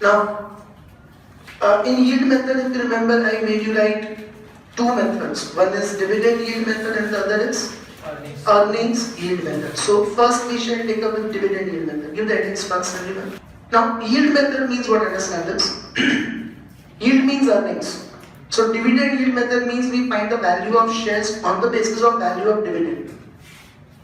Now, in yield method, if you remember, I made you write two methods. One is dividend yield method and the other is earnings yield method. So first we shall take up with dividend yield method. Give the headings first, everyone. Now, yield method means what? Understand this. Yield means earnings. So dividend yield method means we find the value of shares on the basis of value of dividend.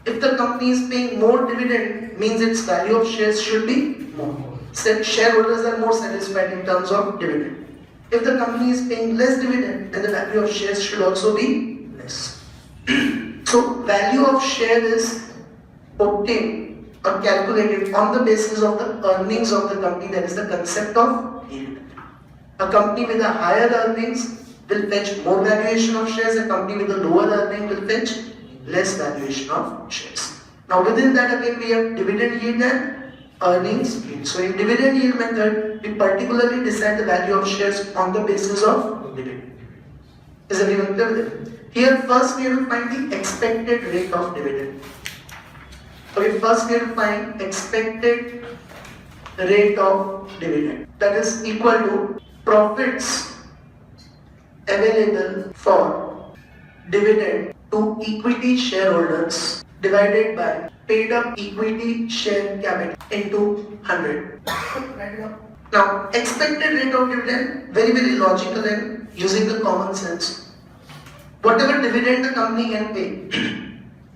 If the company is paying more dividend, means its value of shares should be more. Shareholders are more satisfied in terms of dividend. If the company is paying less dividend, then the value of shares should also be less. So value of share is obtained or calculated on the basis of the earnings of the company. That is the concept of yield. A company with a higher earnings will fetch more valuation of shares. A company with a lower earning will fetch less valuation of shares. Now within that again we have dividend yield and earnings yield. So in dividend yield method, we particularly decide the value of shares on the basis of dividend. Is everyone clear with it? Here first we have to find the expected rate of dividend. Okay, first we have to find expected rate of dividend. That is equal to profits available for dividend to equity shareholders divided by paid up equity share capital into 100. Now, expected rate of dividend, very logical and using the common sense. Whatever dividend the company can pay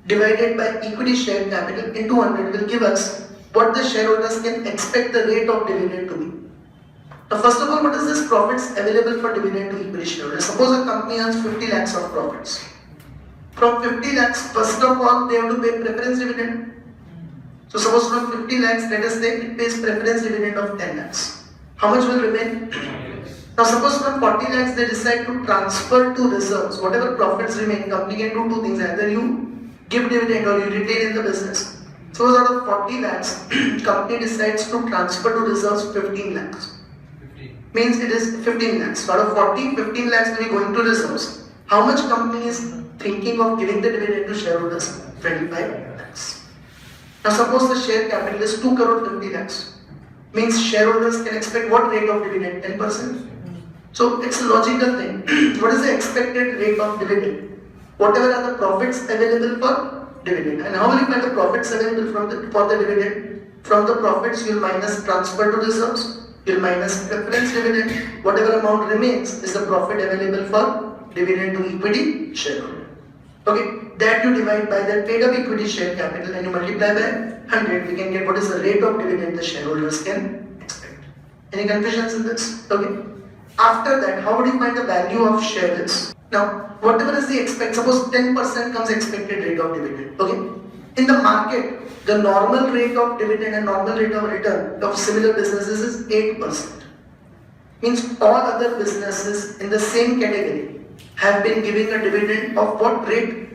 divided by equity share capital into 100 will give us what the shareholders can expect the rate of dividend to be. Now, first of all, what is this profits available for dividend to equity shareholders? Suppose a company earns 50 lakhs of profits. From 50 lakhs, first of all, they have to pay preference dividend. So suppose from 50 lakhs, let us say it pays preference dividend of 10 lakhs. How much will remain? Now suppose from 40 lakhs, they decide to transfer to reserves. Whatever profits remain, company can do two things. Either you give dividend or you retain in the business. Suppose out of 40 lakhs, company decides to transfer to reserves 15 lakhs. Means it is 15 lakhs. Out of 40, 15 lakhs will be going to reserves. How much company is thinking of giving the dividend to shareholders? 25 lakhs. Now suppose the share capital is 2 crore 50 lakhs. Means shareholders can expect what rate of dividend? 10%. So it's a logical thing. What is the expected rate of dividend? Whatever are the profits available for dividend. And how will you find the profits available for the dividend? From the profits you will minus transfer to reserves. You will minus preference dividend. Whatever amount remains is the profit available for dividend to equity shareholder. Okay, that you divide by the paid up equity share capital and you multiply by 100, we can get what is the rate of dividend the shareholders can expect. Any confusions in this? Okay. After that, how would you find the value of shares? Now, whatever is the expect, suppose 10% comes expected rate of dividend. Okay. In the market, the normal rate of dividend and normal rate of return of similar businesses is 8%. Means all other businesses in the same category have been giving a dividend of what rate?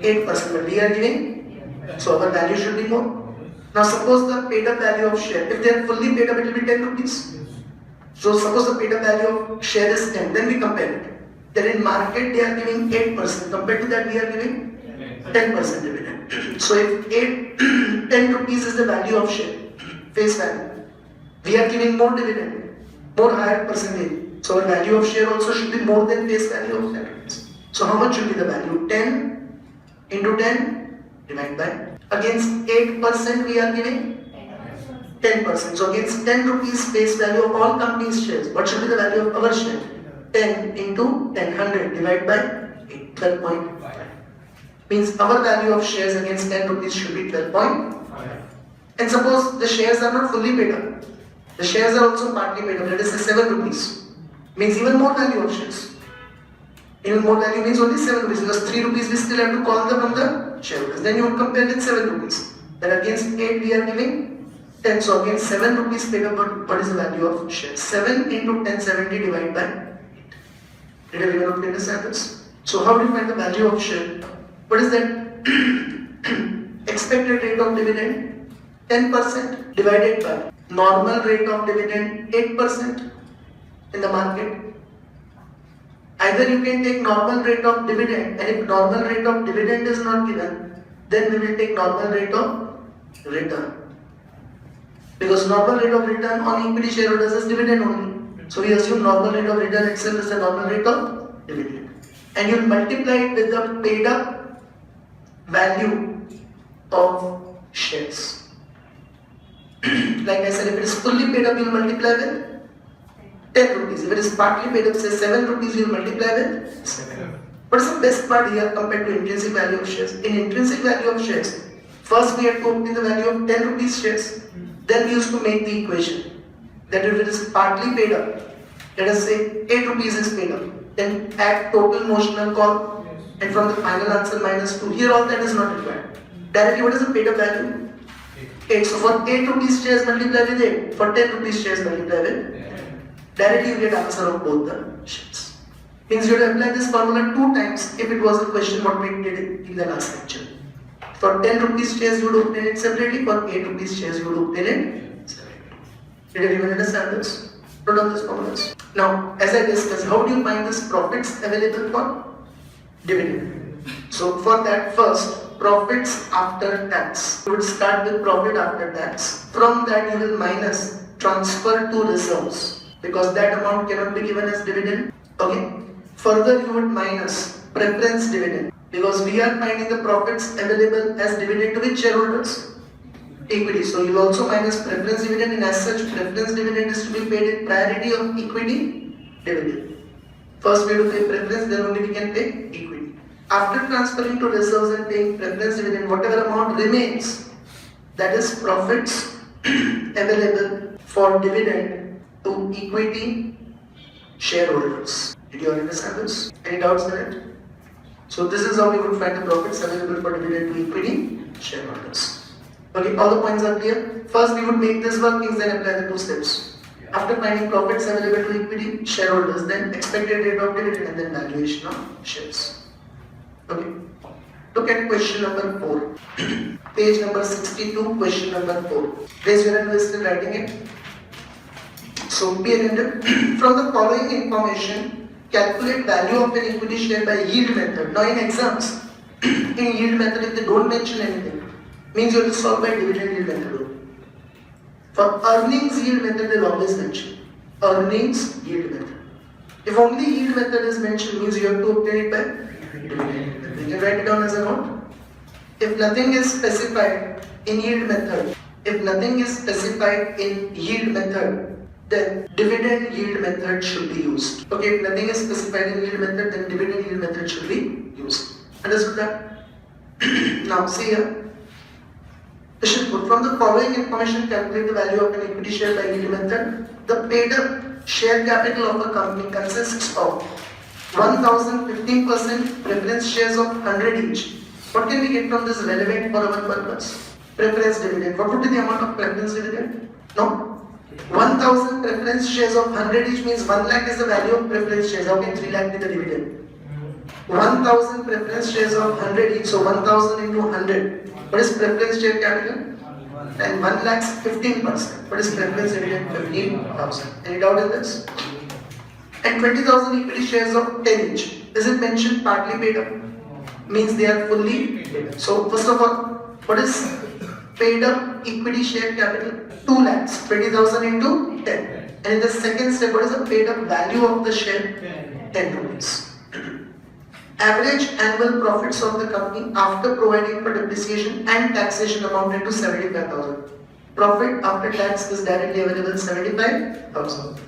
8%. But we are giving, so our value should be more. Now suppose the paid up value of share, if they are fully paid up, it will be 10 rupees. So suppose the paid up value of share is 10, then we compare it. Then in market they are giving 8%. Compared to that we are giving 10% dividend. So if 10 rupees is the value of share, face value, we are giving more dividend, more higher percentage. So our value of share also should be more than face value of 10 rupees. So how much should be the value? 10 into 10 divided by, against 8% we are giving 10%. So against 10 rupees face value of all companies' shares, what should be the value of our share? 10 into 10, 100 divided by 8, 12.5. Means our value of shares against 10 rupees should be 12.5. And suppose the shares are not fully paid up. The shares are also partly paid up, let us say 7 rupees. Means even more value of shares. Even more value means only 7 rupees because 3 rupees we still have to call them from the shareholders. Then you would compare with 7 rupees. Then against 8 we are giving 10. So again 7 rupees paid up, but what is the value of shares? 7 into 1070 divided by 8. Did everyone understand this? So how do you find the value of share? What is that? Expected rate of dividend 10% divided by normal rate of dividend 8% in the market. Either you can take normal rate of dividend, and if normal rate of dividend is not given, then we will take normal rate of return. Because normal rate of return on equity shareholders is dividend only. So we assume normal rate of return itself is the normal rate of dividend. And you multiply it with the paid up value of shares. Like I said, if it is fully paid up, you will multiply with 10 rupees. If it is partly paid up, say 7 rupees, you will multiply with 7. What is the best part here compared to intrinsic value of shares? In intrinsic value of shares, first we had to obtain the value of 10 rupees shares. Then we used to make the equation that if it is partly paid up, let us say 8 rupees is paid up, then add total notional call and from the final answer minus 2. Here all that is not required. Directly what is the paid up value? 8. So for 8 rupees shares multiply with 8. For 10 rupees shares multiply with 10. Directly you get answer of both the shares. Means you have to apply this formula 2 times if it was a question what we did in the last lecture. For 10 rupees shares you would obtain it separately, for 8 rupees shares you would obtain it separately. Did everyone understand this? Put on this formulas. Now, as I discussed, how do you find this profits available for dividend? So for that, first, profits after tax. You would start with profit after tax. From that you will minus transfer to reserves because that amount cannot be given as dividend. Okay. Further you would minus preference dividend because we are finding the profits available as dividend to which shareholders? Equity. So you will also minus preference dividend, and as such preference dividend is to be paid in priority of equity dividend. First we have to pay preference, then only we can pay equity. After transferring to reserves and paying preference dividend, whatever amount remains, that is profits available for dividend to equity shareholders. Did you understand this? Any doubts in it? So this is how we would find the profits available for dividend to equity shareholders. Okay, all the points are clear. First we would make this workings, then apply the 2 steps. After finding profits available to equity shareholders, then expected rate of dividend and then valuation of shares. Okay. Look at question number 4. Page number 62, question number 4. Raise your hand who is still writing it. So be attentive. From the following information, calculate value of an equity share by yield method. Now in exams, in yield method if they don't mention anything, means you have to solve by dividend yield method. For earnings yield method they will always mention. Earnings yield method. If only yield method is mentioned, means you have to obtain it by dividend yield method. You can write it down as a note. If nothing is specified in yield method, then dividend yield method should be used. Okay, if nothing is specified in yield method, then dividend yield method should be used. Understood that? Now see here. From the following information, calculate the value of an equity share by yield method. The paid up share capital of a company consists of 1015% preference shares of 100 each. What can we get from this relevant for our purpose? Preference dividend. What would be the amount of preference dividend? No. 1000 preference shares of 100 each means 1 lakh is the value of preference shares. How can 3 lakh be the dividend? 1000 preference shares of 100 each. So 1000 into 100. What is preference share capital? And 1 lakh's 15%. What is preference dividend? 15,000. Any doubt in this? And 20,000 equity shares of 10 each. Is it mentioned partly paid up? Means they are fully paid up. So first of all, what is paid up equity share capital? 2 lakhs. 20,000 into 10. And in the second step, what is the paid up value of the share? 10 rupees. Average annual profits of the company after providing for depreciation and taxation amounted to 75,000. Profit after tax is directly available 75,000.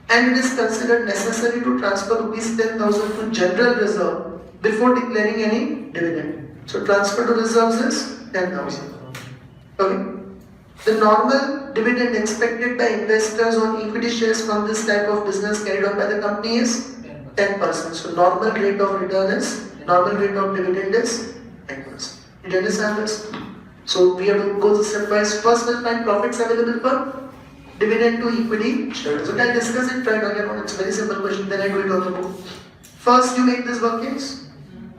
And it is considered necessary to transfer rupees 10,000 to general reserve before declaring any dividend. So transfer to reserves is 10,000. Okay. The normal dividend expected by investors on equity shares from this type of business carried on by the company is 10%. So normal rate of dividend is 10%. Did you understand this? So we have to go stepwise. First we'll find profits available for dividend to equity shareholders. So I'll discuss it right again. It's a very simple question. Then I do it on the book. First you make this workings.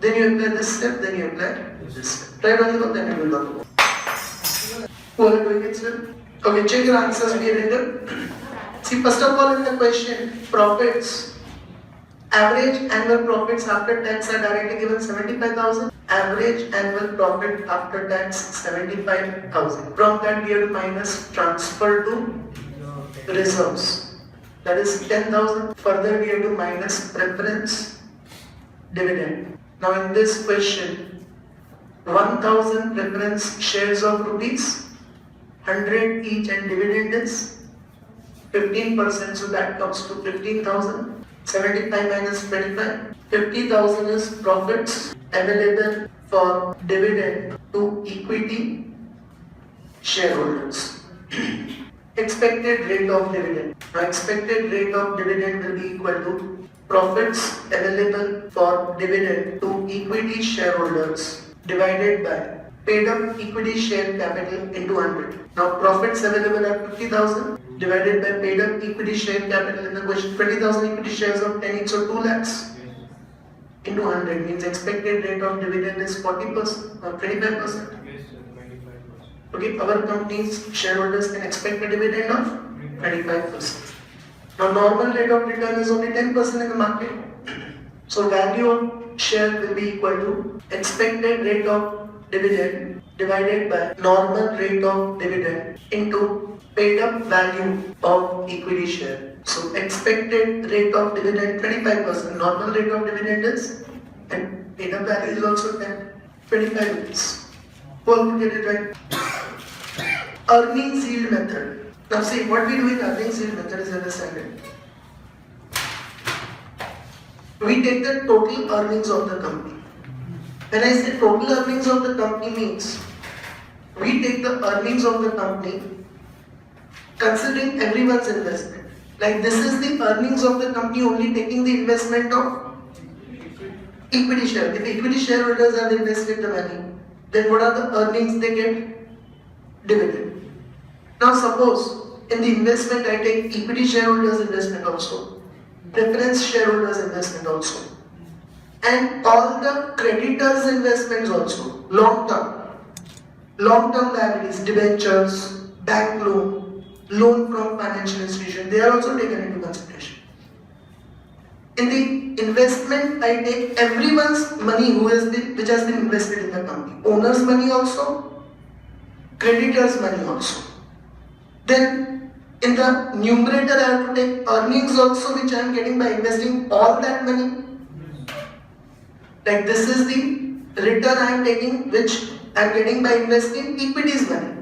Then you apply this step. Then you apply this step. Right on the book. Then I do it on the book. Who are doing it still? Okay, check your answers. Be attentive. See, first of all in the question, profits Average annual profits after tax are directly given 75,000. Average annual profit after tax 75,000. From that we have to minus transfer to reserves. That is 10,000. Further we have to minus preference dividend. Now in this question, 1,000 preference shares of rupees, 100 each, and dividend is 15%, so that comes to 15,000. 75 minus 25, 50,000 is profits available for dividend to equity shareholders. Expected rate of dividend. Now expected rate of dividend will be equal to profits available for dividend to equity shareholders divided by paid up equity share capital into 100. Now profits available are 50,000 divided by paid up equity share capital in the question, 20,000 equity shares of 10 each, so 2 lakhs into 100 means expected rate of dividend is 40% or 25%. Okay, our company's shareholders can expect a dividend of 25%. Now normal rate of return is only 10% in the market. So value of share will be equal to expected rate of dividend divided by normal rate of dividend into paid up value of equity share. So expected rate of dividend 25%, normal rate of dividend is, and paid up value is also 25 rupees. Hope you get it right. Earnings yield method. Now see, what we do in earnings yield method is understanding. We take the total earnings of the company. When I say total earnings of the company means, we take the earnings of the company considering everyone's investment. Like this is the earnings of the company only taking the investment of equity share. If equity shareholders have invested the money, then what are the earnings they get? Dividend. Now suppose in the investment I take equity shareholders investment also, preference shareholders investment also, and all the creditors investments also, long-term liabilities, debentures, bank loan from financial institution, they are also taken into consideration. In the investment, I take everyone's money which has been invested in the company, owner's money also, creditor's money also. Then in the numerator, I have to take earnings also which I am getting by investing all that money. Like this is the return I am taking which I am getting by investing equity's money.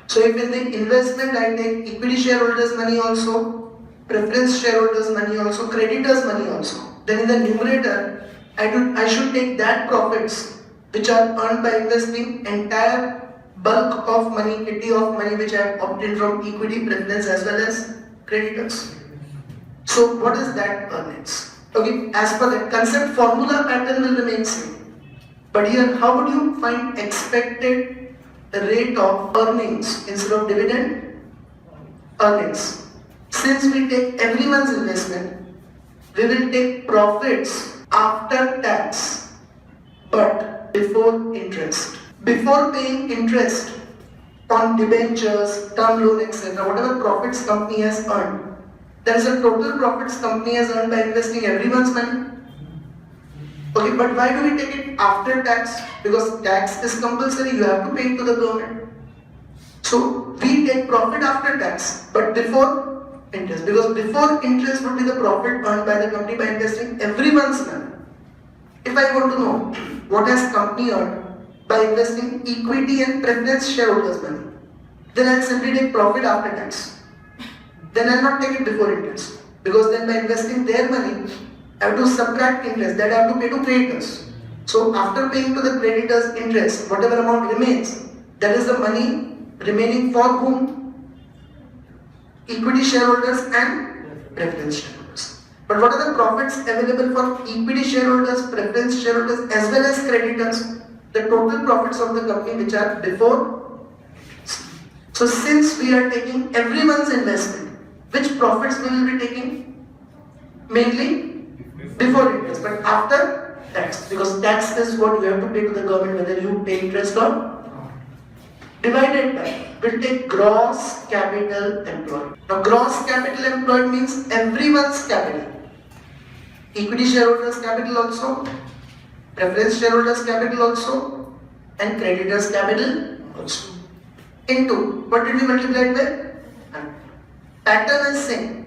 So if in the investment I take equity shareholders money also, preference shareholders money also, creditors money also, then in the numerator I should take that profits which are earned by investing entire bulk of money, kitty of money which I have obtained from equity, preference as well as creditors. So what is that earnings? Okay, as per that concept, formula pattern will remain same. But here, how would you find expected rate of earnings instead of dividend? Earnings. Since we take everyone's investment, we will take profits after tax, but before interest. Before paying interest on debentures, term loan, etc., whatever profits company has earned, there is a total profits company has earned by investing everyone's money. Okay, but why do we take it after tax? Because tax is compulsory, you have to pay it to the government. So we take profit after tax, but before interest. Because before interest would be the profit earned by the company by investing everyone's money. If I want to know what has company earned by investing equity and preference shareholders money, then I'll simply take profit after tax. Then I'll not take it before interest. Because then by investing their money, I have to subtract interest that I have to pay to creditors. So after paying to the creditors interest, whatever amount remains, that is the money remaining for whom? Equity shareholders and preference shareholders. But what are the profits available for equity shareholders, preference shareholders as well as creditors? The total profits of the company which are before. So since we are taking everyone's investment, which profits we will be taking? Mainly before interest, but after tax, because tax is what you have to pay to the government whether you pay interest or not. Divided by, we'll take gross capital employed. Now gross capital employed means everyone's capital. equity shareholders capital also, preference shareholders capital also, and creditors capital also. Into, what did we multiply it with? Pattern is same,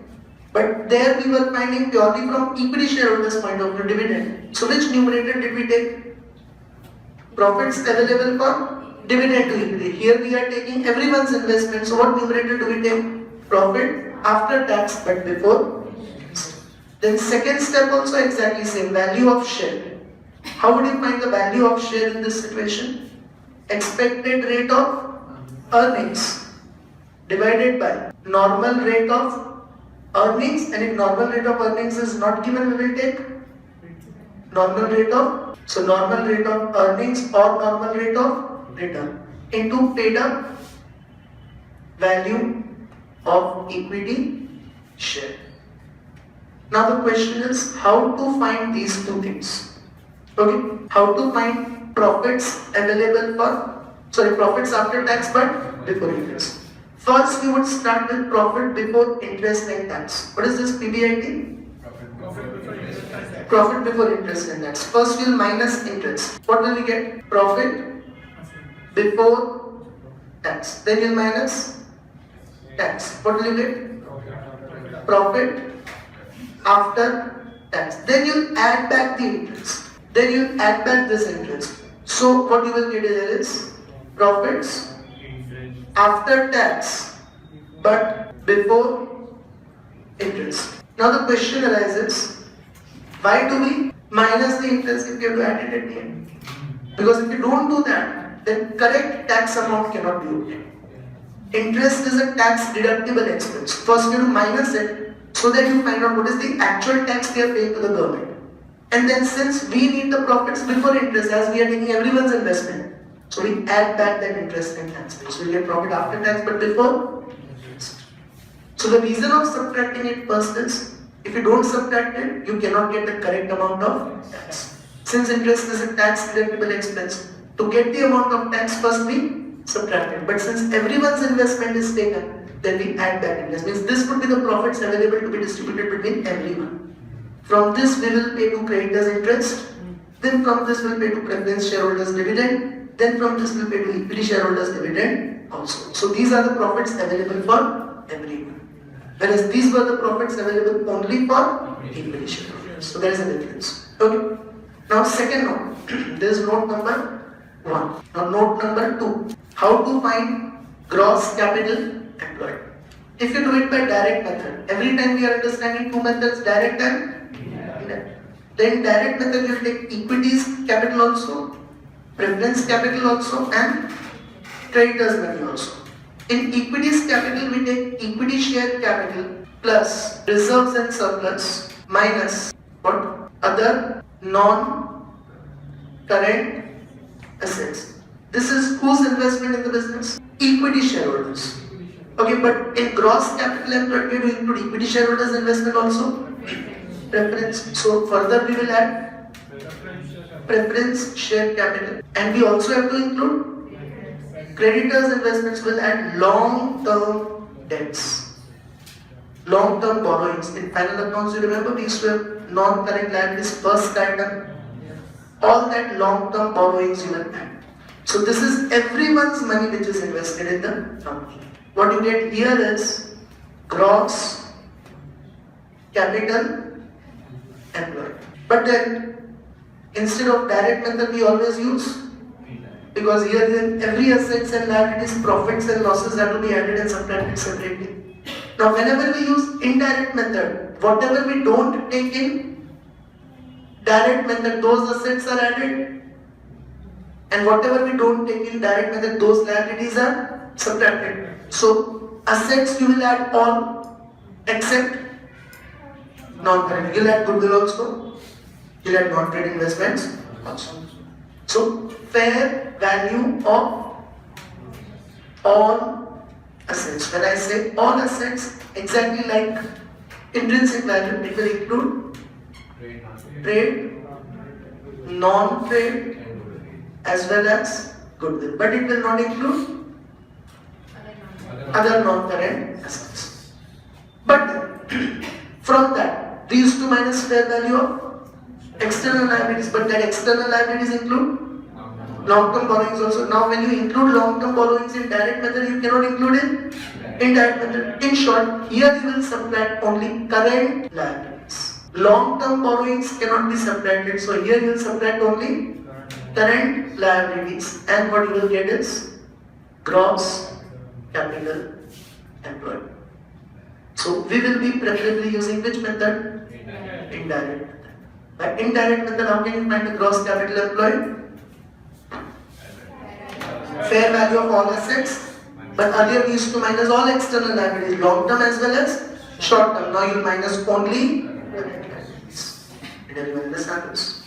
but there we were finding purely from equity shareholders point of view dividend. So which numerator did we take? Profits available for dividend to equity. Here we are taking everyone's investment. So what numerator do we take? Profit after tax but before interest. Then second step also exactly same, value of share. How would you find the value of share in this situation? Expected rate of earnings divided by normal rate of earnings, and if normal rate of earnings is not given, we will take normal rate of, so normal rate of earnings or normal rate of return into paid up value of equity share. Now the question is how to find these two things. Okay, how to find profits available for, profits after tax but before interest. First we would start with profit before interest and tax. What is this PBIT? Profit before interest and tax. First we will minus interest. What will we get? Profit before tax. Then you will minus tax. What will you get? Profit after tax. Then you will add back the interest. Then you will add back this interest. So what you will get is profits after tax but before interest. Now the question arises, why do we minus the interest if you have to add it at the end? Because if you don't do that, then correct tax amount cannot be obtained. Interest is a tax deductible expense. First you have to minus it so that you find out what is the actual tax we are paying to the government. And then since we need the profits before interest, as we are taking everyone's investment, so we add back that interest and tax. So we get profit after tax but before interest. So the reason of subtracting it first is, if you don't subtract it, you cannot get the correct amount of tax. Since interest is a tax deductible expense, to get the amount of tax first we subtract it. But since everyone's investment is taken, then we add back interest. Means this would be the profits available to be distributed between everyone. From this we will pay to creditors interest. Then from this we will pay to preference shareholders dividend. Then from this we will pay to equity shareholders dividend also. So these are the profits available for everyone. Whereas these were the profits available only for equity shareholders. So there is a difference. Okay. Now second note. There is note number 1. Now note number 2. How to find gross capital employed. If you do it by direct method, every time we are understanding two methods, direct and indirect. Then direct method you will take equities capital also, preference capital also, and creditors money also. In equities capital we take equity share capital plus reserves and surplus minus what? Other non-current assets. This is whose investment in the business? Equity shareholders. Okay, but in gross capital employed we will include equity shareholders investment also. Preference. So further we will add preference share capital, and we also have to include creditors investments. Will add long-term debts, long-term borrowings. In final accounts, you remember we used to have non-current liabilities first item. All that long-term borrowings you will add. So this is everyone's money which is invested in the company. What you get here is gross capital employed. But then instead of direct method we always use, because here then every assets and liabilities, profits and losses have to be added and subtracted separately. Now whenever we use indirect method, whatever we don't take in direct method, those assets are added, and whatever we don't take in direct method, those liabilities are subtracted. So assets you will add all except non-current. You'll add goodwill also, you'll add non-trade investments also. So fair value of all assets. When I say all assets, exactly like intrinsic value, it will include trade, non-trade, as well as goodwill. But it will not include other non-current assets. But from that, we used to minus fair value of external liabilities, but that external liabilities include long-term borrowings also. Now when you include long-term borrowings in direct method, you cannot include in indirect method. In short, here you will subtract only current liabilities. Long-term borrowings cannot be subtracted, so here you will subtract only current liabilities, and what you will get is gross capital employed. So we will be preferably using which method? Indirect method. By indirect method, how can you find the gross capital employed? Fair value of all assets, but earlier we used to minus all external liabilities, long term as well as short term. Now you will minus only current liabilities. Did everyone understand this?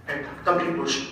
And complete portion.